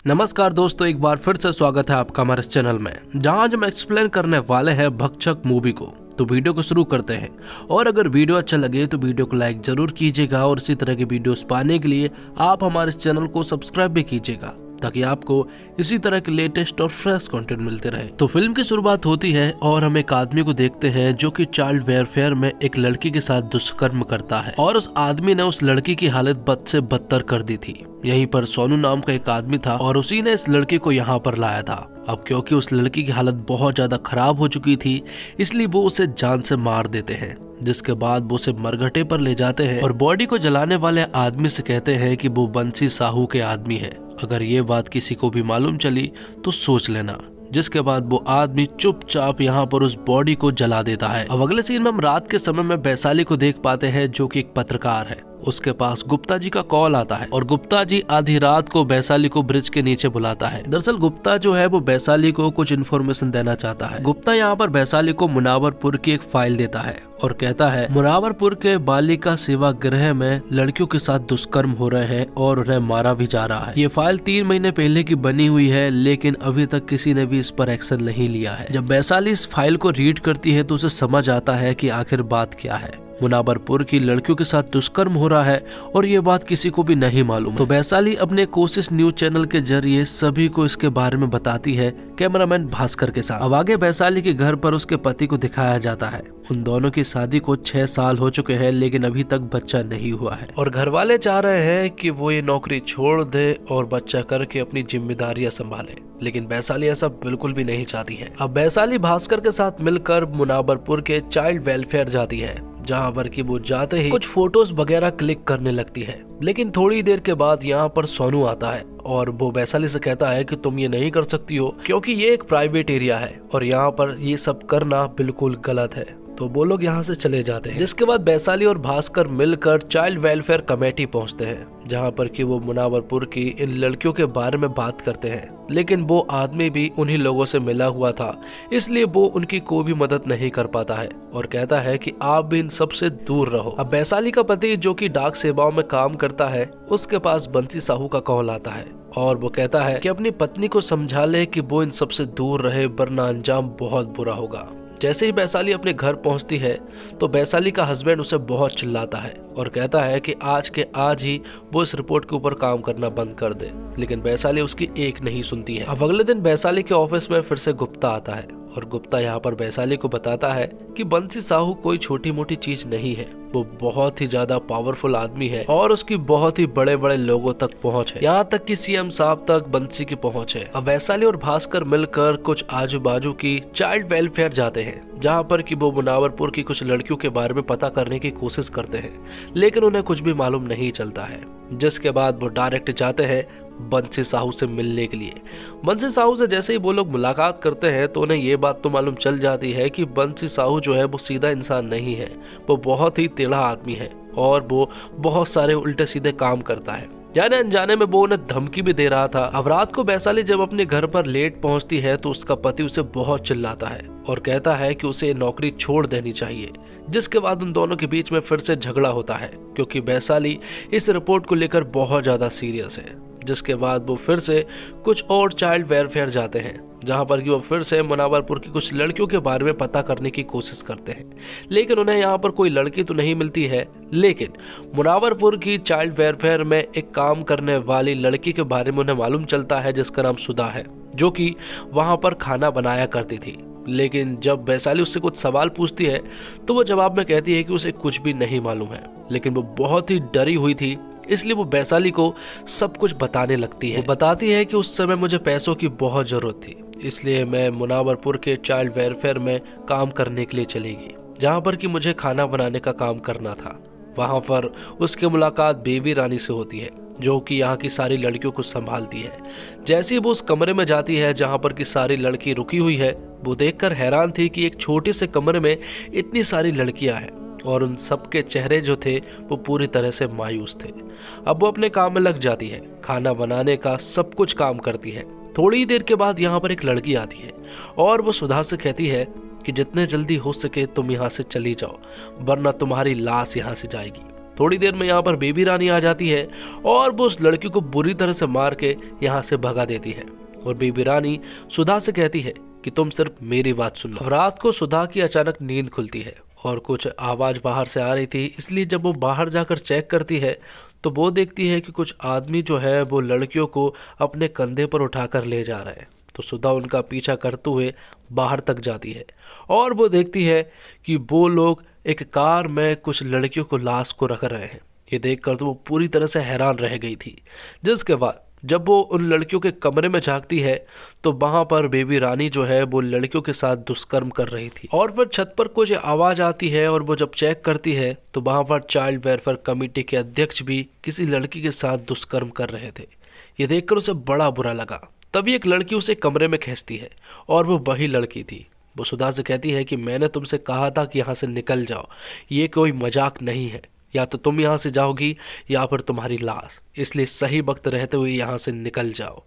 नमस्कार दोस्तों, एक बार फिर से स्वागत है आपका हमारे चैनल में, जहां आज हम एक्सप्लेन करने वाले हैं भक्षक मूवी को। तो वीडियो को शुरू करते हैं। और अगर वीडियो अच्छा लगे तो वीडियो को लाइक जरूर कीजिएगा और इसी तरह की वीडियोस पाने के लिए आप हमारे इस चैनल को सब्सक्राइब भी कीजिएगा, ताकि आपको इसी तरह के लेटेस्ट और फ्रेश कंटेंट मिलते रहे। तो फिल्म की शुरुआत होती है और हम एक आदमी को देखते हैं जो कि चाइल्ड वेलफेयर में एक लड़की के साथ दुष्कर्म करता है और उस आदमी ने उस लड़की की हालत बद से बदतर कर दी थी। यहीं पर सोनू नाम का एक आदमी था और उसी ने इस लड़की को यहाँ पर लाया था। अब क्योंकि उस लड़की की हालत बहुत ज्यादा खराब हो चुकी थी, इसलिए वो उसे जान से मार देते हैं, जिसके बाद वो उसे मरघटे पर ले जाते हैं और बॉडी को जलाने वाले आदमी से कहते हैं कि वो बंसी साहू के आदमी है। अगर ये बात किसी को भी मालूम चली तो सोच लेना। जिसके बाद वो आदमी चुपचाप यहाँ पर उस बॉडी को जला देता है। अब अगले सीन में हम रात के समय में वैशाली को देख पाते हैं, जो कि एक पत्रकार है। उसके पास गुप्ता जी का कॉल आता है और गुप्ता जी आधी रात को वैशाली को ब्रिज के नीचे बुलाता है। दरअसल गुप्ता जो है वो वैशाली को कुछ इन्फॉर्मेशन देना चाहता है। गुप्ता यहाँ पर वैशाली को मुनावरपुर की एक फाइल देता है और कहता है, मुनावरपुर के बालिका सेवा गृह में लड़कियों के साथ दुष्कर्म हो रहे हैं और उन्हें मारा भी जा रहा है। ये फाइल 3 महीने पहले की बनी हुई है, लेकिन अभी तक किसी ने भी इस पर एक्शन नहीं लिया है। जब वैशाली इस फाइल को रीड करती है तो उसे समझ आता है कि आखिर बात क्या है। मुनावरपुर की लड़कियों के साथ दुष्कर्म हो रहा है और ये बात किसी को भी नहीं मालूम। तो वैशाली अपने कोशिश न्यूज चैनल के जरिए सभी को इसके बारे में बताती है, कैमरामैन भास्कर के साथ। अब आगे वैशाली के घर पर उसके पति को दिखाया जाता है। उन दोनों की शादी को 6 साल हो चुके हैं, लेकिन अभी तक बच्चा नहीं हुआ है और घर वाले चाह रहे हैं कि वो ये नौकरी छोड़ दे और बच्चा करके अपनी जिम्मेदारियां संभाले, लेकिन वैशाली ऐसा बिल्कुल भी नहीं चाहती है। अब वैशाली भास्कर के साथ मिलकर मुनावरपुर के चाइल्ड वेलफेयर जाती है, जहाँ पर कि वो जाते ही कुछ फोटोज वगैरह क्लिक करने लगती है। लेकिन थोड़ी देर के बाद यहाँ पर सोनू आता है और वो वैशाली से कहता है कि तुम ये नहीं कर सकती हो, क्योंकि ये एक प्राइवेट एरिया है और यहाँ पर ये सब करना बिल्कुल गलत है। तो वो लोग यहाँ से चले जाते हैं। जिसके बाद वैशाली और भास्कर मिलकर चाइल्ड वेलफेयर कमेटी पहुँचते हैं, जहाँ पर कि वो मुनावरपुर की इन लड़कियों के बारे में बात करते हैं। लेकिन वो आदमी भी उन्हीं लोगों से मिला हुआ था, इसलिए वो उनकी कोई भी मदद नहीं कर पाता है और कहता है कि आप भी इन सब से दूर रहो। अब वैशाली का पति, जो कि डाक सेवाओं में काम करता है, उसके पास बंसी साहू का कॉल आता है और वो कहता है कि अपनी पत्नी को समझा ले कि वो इन सब से दूर रहे, वरना अंजाम बहुत बुरा होगा। जैसे ही वैशाली अपने घर पहुंचती है तो वैशाली का हस्बैंड उसे बहुत चिल्लाता है और कहता है कि आज के आज ही वो इस रिपोर्ट के ऊपर काम करना बंद कर दे, लेकिन वैशाली उसकी एक नहीं सुनती है। अब अगले दिन वैशाली के ऑफिस में फिर से गुप्ता आता है और गुप्ता यहाँ पर वैशाली को बताता है कि बंसी साहू कोई छोटी मोटी चीज नहीं है, वो बहुत ही ज्यादा पावरफुल आदमी है और उसकी बहुत ही बड़े बड़े लोगों तक पहुंच है, यहाँ तक कि सीएम साहब तक बंसी की पहुंच है। अब वैशाली और भास्कर मिलकर कुछ आजू बाजू की चाइल्ड वेलफेयर जाते हैं, जहाँ पर कि वो मुनावरपुर की कुछ लड़कियों के बारे में पता करने की कोशिश करते हैं, लेकिन उन्हें कुछ भी मालूम नहीं चलता है। जिसके बाद वो डायरेक्ट जाते हैं बंसी साहू से मिलने के लिए। बंसी साहू से जैसे ही वो लोग मुलाकात करते हैं तो उन्हें ये बात तो मालूम चल जाती है कि बंसी साहू जो है वो सीधा इंसान नहीं है, वो बहुत ही टेढ़ा आदमी है और वो बहुत सारे उल्टे सीधे काम करता है। जाने अनजाने में वो उन्हें धमकी भी दे रहा था। अब रात को वैशाली जब अपने घर पर लेट पहुंचती है तो उसका पति उसे बहुत चिल्लाता है और कहता है कि उसे नौकरी छोड़ देनी चाहिए। जिसके बाद उन दोनों के बीच में फिर से झगड़ा होता है, क्योंकि वैशाली इस रिपोर्ट को लेकर बहुत ज्यादा सीरियस है। जिसके बाद वो फिर से कुछ और चाइल्ड वेलफेयर जाते हैं, जहां पर कि वो फिर से मुनावरपुर की कुछ लड़कियों के बारे में पता करने की कोशिश करते हैं, लेकिन उन्हें यहाँ पर कोई लड़की तो नहीं मिलती है। लेकिन मुनावरपुर की चाइल्ड वेलफेयर में एक काम करने वाली लड़की के बारे में उन्हें मालूम चलता है, जिसका नाम सुधा है, जो कि वहां पर खाना बनाया करती थी। लेकिन जब वैशाली उससे कुछ सवाल पूछती है तो वो जवाब में कहती है कि उसे कुछ भी नहीं मालूम है, लेकिन वो बहुत ही डरी हुई थी, इसलिए वो वैशाली को सब कुछ बताने लगती है। वो बताती है कि उस समय मुझे पैसों की बहुत जरूरत थी, इसलिए मैं मुनावरपुर के चाइल्ड वेलफेयर में काम करने के लिए चली गई, जहाँ पर कि मुझे खाना बनाने का काम करना था। वहाँ पर उसकी मुलाकात बेबी रानी से होती है, जो कि यहाँ की सारी लड़कियों को संभालती है। जैसे ही वो उस कमरे में जाती है जहाँ पर की सारी लड़की रुकी हुई है, वो देखकर हैरान थी कि एक छोटे से कमरे में इतनी सारी लड़कियां हैं और उन सबके चेहरे जो थे वो पूरी तरह से मायूस थे। अब वो अपने काम में लग जाती है, खाना बनाने का सब कुछ काम करती है। थोड़ी देर के बाद यहाँ पर एक लड़की आती है और वो सुधा से कहती है कि जितने जल्दी हो सके तुम यहाँ से चली जाओ, वरना तुम्हारी लाश यहाँ से जाएगी। थोड़ी देर में यहाँ पर बेबी रानी आ जाती है और वो उस लड़की को बुरी तरह से मार के यहाँ से भगा देती है। और बेबी रानी सुधा से कहती है कि तुम सिर्फ मेरी बात सुन लो। रात को सुधा की अचानक नींद खुलती है और कुछ आवाज बाहर से आ रही थी, इसलिए जब वो बाहर जाकर चेक करती है तो वो देखती है कि कुछ आदमी जो है वो लड़कियों को अपने कंधे पर उठाकर ले जा रहे हैं। तो सुधा उनका पीछा करते हुए बाहर तक जाती है और वो देखती है कि वो लोग एक कार में कुछ लड़कियों को लाश को रख रहे हैं। ये देखकर तो वो पूरी तरह से हैरान रह गई थी। जिसके बाद जब वो उन लड़कियों के कमरे में झांकती है तो वहां पर बेबी रानी जो है वो लड़कियों के साथ दुष्कर्म कर रही थी। और फिर छत पर कुछ आवाज आती है और वो जब चेक करती है तो वहां पर चाइल्ड वेलफेयर कमेटी के अध्यक्ष भी किसी लड़की के साथ दुष्कर्म कर रहे थे। ये देखकर उसे बड़ा बुरा लगा। तभी एक लड़की उसे कमरे में खींचती है और वो वही लड़की थी। वो सुधा से कहती है कि मैंने तुमसे कहा था कि यहाँ से निकल जाओ, ये कोई मजाक नहीं है, या तो तुम यहाँ से जाओगी या फिर तुम्हारी लाश, इसलिए सही वक्त रहते हुए यहाँ से निकल जाओ।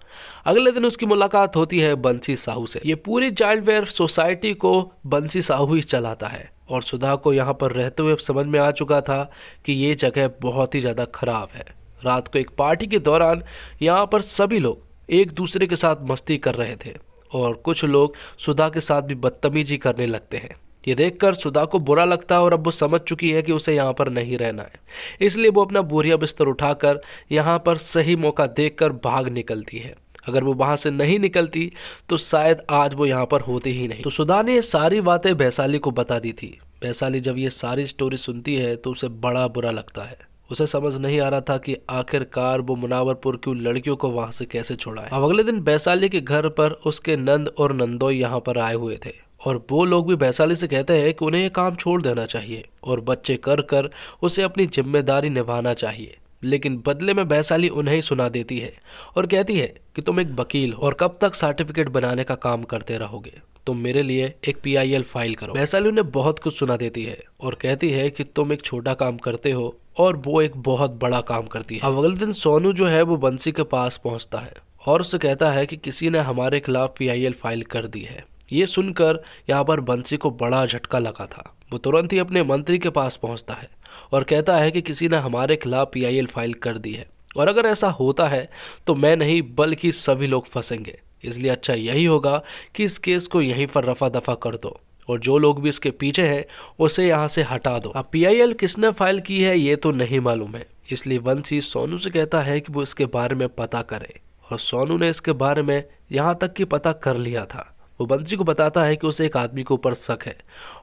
अगले दिन उसकी मुलाकात होती है बंसी साहू से। ये पूरी चाइल्ड वेलफेयर सोसाइटी को बंसी साहू ही चलाता है और सुधा को यहाँ पर रहते हुए समझ में आ चुका था कि ये जगह बहुत ही ज़्यादा खराब है। रात को एक पार्टी के दौरान यहाँ पर सभी लोग एक दूसरे के साथ मस्ती कर रहे थे और कुछ लोग सुधा के साथ भी बदतमीजी करने लगते हैं। ये देखकर सुधा को बुरा लगता है और अब वो समझ चुकी है कि उसे यहाँ पर नहीं रहना है, इसलिए वो अपना बोरिया बिस्तर उठाकर यहाँ पर सही मौका देखकर भाग निकलती है। अगर वो वहाँ से नहीं निकलती तो शायद आज वो यहाँ पर होते ही नहीं। तो सुधा ने ये सारी बातें वैशाली को बता दी थी। वैशाली जब ये सारी स्टोरी सुनती है तो उसे बड़ा बुरा लगता है। उसे समझ नहीं आ रहा था कि आखिरकार वो मुनावरपुर की लड़कियों को वहां से कैसे छोड़ा है। अब अगले दिन वैशाली के घर पर उसके नंद और नंदोई यहाँ पर आए हुए थे और वो लोग भी वैशाली से कहते हैं कि उन्हें ये काम छोड़ देना चाहिए और बच्चे कर कर उसे अपनी जिम्मेदारी निभाना चाहिए। लेकिन बदले में वैशाली उन्हें ही सुना देती है और कहती है कि तुम एक वकील हो और कब तक सर्टिफिकेट बनाने का काम करते रहोगे, तुम मेरे लिए एक PIL फाइल करो। वैशाली उन्हें बहुत कुछ सुना देती है और कहती है कि तुम एक छोटा काम करते हो और वो एक बहुत बड़ा काम करती है। अब अगले दिन सोनू जो है वो बंसी के पास पहुंचता है और उससे कहता है कि किसी ने हमारे खिलाफ PIL फाइल कर दी है। ये सुनकर यहाँ पर बंसी को बड़ा झटका लगा था। वो तुरंत ही अपने मंत्री के पास पहुंचता है और कहता है कि किसी ने हमारे खिलाफ PIL फाइल कर दी है और अगर ऐसा होता है तो मैं नहीं बल्कि सभी लोग फंसेंगे, इसलिए अच्छा यही होगा कि इस केस को यहीं पर रफा दफा कर दो और जो लोग भी इसके पीछे हैं उसे यहाँ से हटा दो। अब PIL किसने फाइल की है ये तो नहीं मालूम है, इसलिए बंसी सोनू से कहता है कि वो इसके बारे में पता करे और सोनू ने इसके बारे में यहाँ तक कि पता कर लिया था। वो बंसी को बताता है कि उसे एक आदमी के ऊपर शक है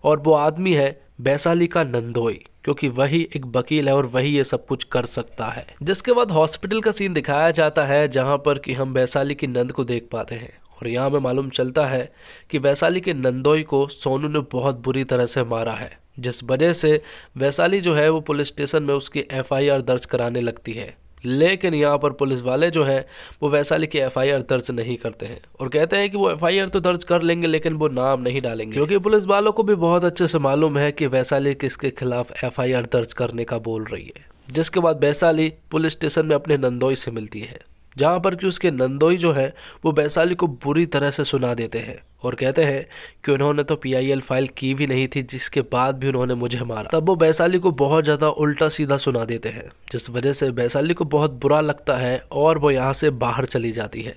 और वो आदमी है वैशाली का नंदोई, क्योंकि वही एक वकील है और वही ये सब कुछ कर सकता है। जिसके बाद हॉस्पिटल का सीन दिखाया जाता है जहाँ पर कि हम वैशाली की नंद को देख पाते हैं और यहाँ में मालूम चलता है कि वैशाली के नंदोई को सोनू ने बहुत बुरी तरह से मारा है, जिस वजह से वैशाली जो है वो पुलिस स्टेशन में उसकी FIR दर्ज कराने लगती है। लेकिन यहाँ पर पुलिस वाले जो हैं वो वैशाली की FIR दर्ज नहीं करते हैं और कहते हैं कि वो FIR तो दर्ज कर लेंगे लेकिन वो नाम नहीं डालेंगे, क्योंकि पुलिस वालों को भी बहुत अच्छे से मालूम है कि वैशाली किसके खिलाफ FIR दर्ज करने का बोल रही है। जिसके बाद वैशाली पुलिस स्टेशन में अपने नंदोई से मिलती है, जहाँ पर कि उसके नंदोई जो है वो वैशाली को बुरी तरह से सुना देते हैं और कहते हैं कि उन्होंने तो PIL फाइल की भी नहीं थी, जिसके बाद भी उन्होंने मुझे मारा। तब वो वैशाली को बहुत ज़्यादा उल्टा सीधा सुना देते हैं, जिस वजह से वैशाली को बहुत बुरा लगता है और वो यहाँ से बाहर चली जाती है।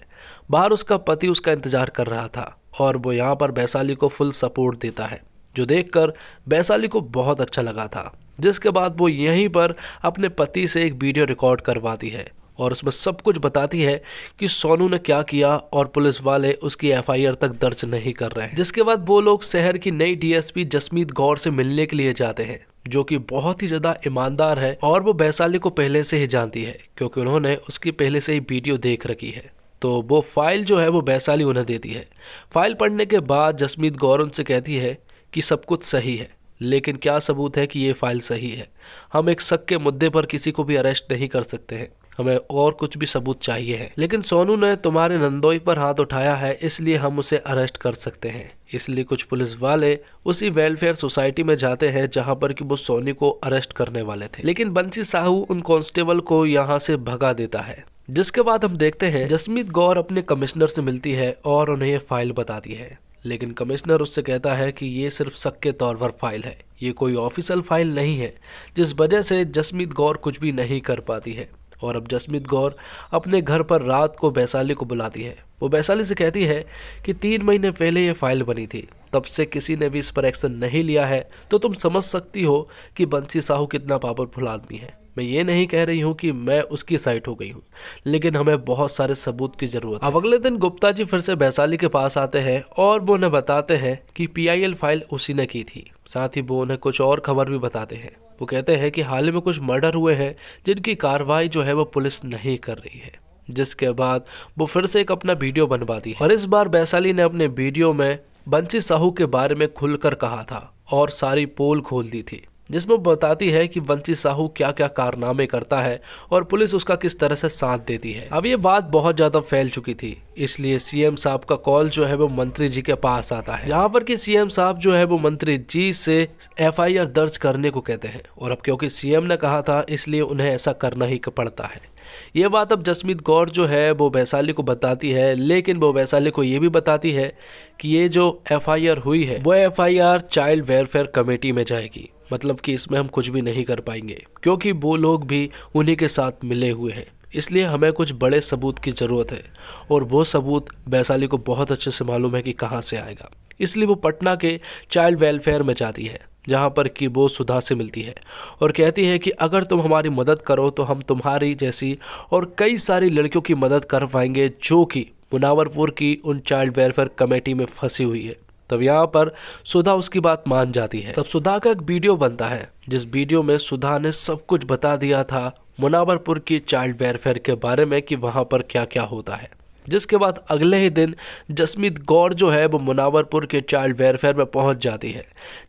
बाहर उसका पति उसका इंतजार कर रहा था और वो यहाँ पर वैशाली को फुल सपोर्ट देता है, जो देखकर वैशाली को बहुत अच्छा लगा था। जिसके बाद वो यहीं पर अपने पति से एक वीडियो रिकॉर्ड करवाती है और उसमें सब कुछ बताती है कि सोनू ने क्या किया और पुलिस वाले उसकी FIR तक दर्ज नहीं कर रहे हैं। जिसके बाद वो लोग शहर की नई DSP जसमीत गौर से मिलने के लिए जाते हैं, जो कि बहुत ही ज्यादा ईमानदार है और वो वैशाली को पहले से ही जानती है क्योंकि उन्होंने उसकी पहले से ही वीडियो देख रखी है। तो वो फाइल जो है वो वैशाली उन्हें देती है। फाइल पढ़ने के बाद जसमीत गौर उनसे कहती है कि सब कुछ सही है, लेकिन क्या सबूत है कि ये फाइल सही है? हम एक शक के मुद्दे पर किसी को भी अरेस्ट नहीं कर सकते हैं, हमें और कुछ भी सबूत चाहिए है। लेकिन सोनू ने तुम्हारे नंदोई पर हाथ उठाया है, इसलिए हम उसे अरेस्ट कर सकते हैं। इसलिए कुछ पुलिस वाले उसी वेलफेयर सोसाइटी में जाते हैं जहां पर कि वो सोनू को अरेस्ट करने वाले थे, लेकिन बंसी साहू उन कांस्टेबल को यहां से भगा देता है। जिसके बाद हम देखते हैं जसमीत गौर अपने कमिश्नर से मिलती है और उन्हें ये फाइल बताती है, लेकिन कमिश्नर उससे कहता है कि ये सिर्फ शक के तौर पर फाइल है, ये कोई ऑफिशियल फाइल नहीं है, जिस वजह से जसमीत कौर कुछ भी नहीं कर पाती है। और अब जसमीत कौर अपने घर पर रात को वैशाली को बुलाती है। वो वैशाली से कहती है कि 3 महीने पहले ये फाइल बनी थी, तब से किसी ने भी इस पर एक्शन नहीं लिया है, तो तुम समझ सकती हो कि बंसी साहू कितना पावरफुल आदमी है। मैं ये नहीं कह रही हूँ कि मैं उसकी साइड हो गई हूँ, लेकिन हमें बहुत सारे सबूत की जरूरत है। अब अगले दिन गुप्ता जी फिर से वैशाली के पास आते हैं और वो उन्हें बताते हैं कि PIL फाइल उसी ने की थी। साथ ही वो उन्हें कुछ और खबर भी बताते हैं। वो कहते हैं कि हाल ही में कुछ मर्डर हुए हैं जिनकी कार्रवाई जो है वो पुलिस नहीं कर रही है। जिसके बाद वो फिर से एक अपना वीडियो बनवाती है और इस बार वैशाली ने अपने वीडियो में बंसी साहू के बारे में खुलकर कहा था और सारी पोल खोल दी थी, जिसमें बताती है कि बंसी साहू क्या क्या कारनामे करता है और पुलिस उसका किस तरह से साथ देती है। अब ये बात बहुत ज्यादा फैल चुकी थी, इसलिए CM साहब का कॉल जो है वो मंत्री जी के पास आता है, जहाँ पर कि CM साहब जो है वो मंत्री जी से FIR दर्ज करने को कहते हैं। और अब क्योंकि CM ने कहा था, इसलिए उन्हें ऐसा करना ही पड़ता है। ये बात अब जसमीत कौर जो है वो वैशाली को बताती है, लेकिन वो वैशाली को ये भी बताती है कि ये जो FIR हुई है वो FIR चाइल्ड वेलफेयर कमेटी में जाएगी, मतलब कि इसमें हम कुछ भी नहीं कर पाएंगे क्योंकि वो लोग भी उन्हीं के साथ मिले हुए हैं। इसलिए हमें कुछ बड़े सबूत की ज़रूरत है और वो सबूत वैशाली को बहुत अच्छे से मालूम है कि कहाँ से आएगा। इसलिए वो पटना के चाइल्ड वेलफेयर में जाती है, जहाँ पर कि वो सुधा से मिलती है और कहती है कि अगर तुम हमारी मदद करो तो हम तुम्हारी जैसी और कई सारी लड़कियों की मदद कर पाएंगे जो कि मुनावरपुर की उन चाइल्ड वेलफेयर कमेटी में फंसी हुई है। तब यहाँ पर सुधा उसकी बात मान जाती है। तब सुधा का एक वीडियो बनता है, जिस वीडियो में सुधा ने सब कुछ बता दिया था मुनावरपुर की चाइल्ड वेलफेयर के बारे में कि वहाँ पर क्या क्या होता है। जिसके बाद अगले ही दिन जसमीत कौर जो है वो मुनावरपुर के चाइल्ड वेलफेयर में पहुंच जाती है।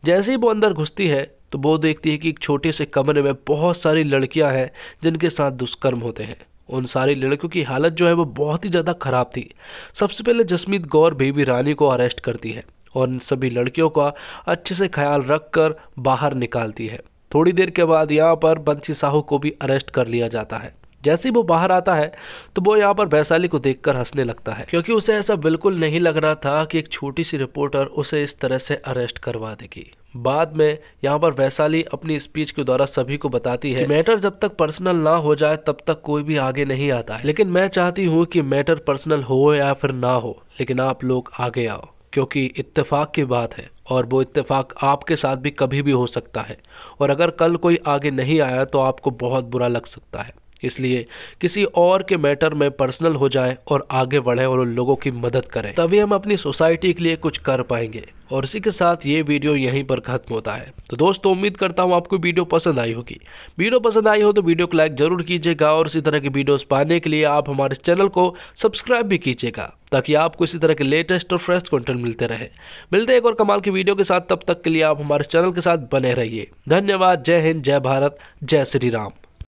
जैसे ही वो अंदर घुसती है तो वो देखती है कि एक छोटे से कमरे में बहुत सारी लड़कियां हैं जिनके साथ दुष्कर्म होते हैं। उन सारी लड़कियों की हालत जो है वो बहुत ही ज़्यादा ख़राब थी। सबसे पहले जसमीत कौर बेबी रानी को अरेस्ट करती है और इन सभी लड़कियों का अच्छे से ख्याल रख कर बाहर निकालती है। थोड़ी देर के बाद यहाँ पर बंसी साहू को भी अरेस्ट कर लिया जाता है। जैसे ही वो बाहर आता है तो वो यहाँ पर वैशाली को देखकर हंसने लगता है, क्योंकि उसे ऐसा बिल्कुल नहीं लग रहा था कि एक छोटी सी रिपोर्टर उसे इस तरह से अरेस्ट करवा देगी। बाद में यहाँ पर वैशाली अपनी स्पीच के द्वारा सभी को बताती है कि मैटर जब तक पर्सनल ना हो जाए तब तक कोई भी आगे नहीं आता है, लेकिन मैं चाहती हूँ कि मैटर पर्सनल हो या फिर ना हो, लेकिन आप लोग आगे आओ, क्योंकि इत्तेफाक की बात है और वो इत्तेफाक आपके साथ भी कभी भी हो सकता है और अगर कल कोई आगे नहीं आया तो आपको बहुत बुरा लग सकता है। इसलिए किसी और के मैटर में पर्सनल हो जाए और आगे बढ़े और उन लोगों की मदद करें, तभी हम अपनी सोसाइटी के लिए कुछ कर पाएंगे। और इसी के साथ ये वीडियो यहीं पर खत्म होता है। तो दोस्तों उम्मीद करता हूँ आपको वीडियो पसंद आई होगी। वीडियो पसंद आई हो तो वीडियो को लाइक जरूर कीजिएगा और इसी तरह की वीडियोस पाने के लिए आप हमारे चैनल को सब्सक्राइब भी कीजिएगा, ताकि आपको इसी तरह के लेटेस्ट और फ्रेश कंटेंट मिलते रहे। मिलते हैं एक और कमाल की वीडियो के साथ, तब तक के लिए आप हमारे चैनल के साथ बने रहिए। धन्यवाद। जय हिंद, जय भारत, जय श्री राम।